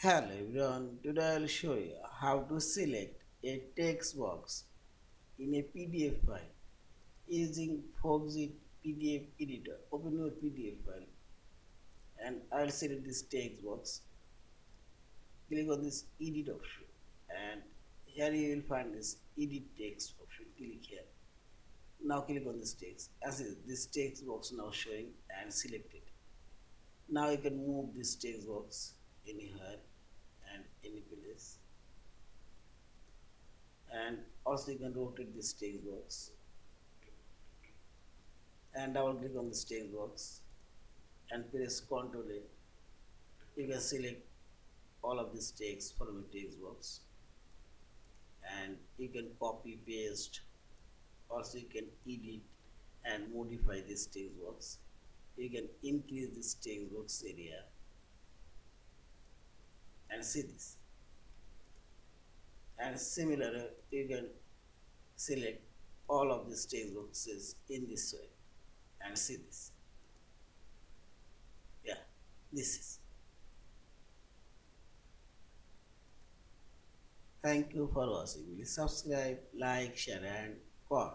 Hello everyone, today I'll show you how to select a text box in a PDF file using Foxit PDF Editor. Open your PDF file and I'll select this text box. Click on this edit option and here you will find this edit text option. Click here. Now click on this text. As this text box now showing and selected. Now you can move this text box anywhere and any place. And also you can rotate this text box and double click on this text box and press Ctrl A. You can select all of this text from the text box and you can copy paste. Also you can edit and modify this text box. You can increase this text box area and see this. And similarly you can select all of these text boxes in this way and see this. Yeah, this is. Thank you for watching. Please subscribe, like, share and comment.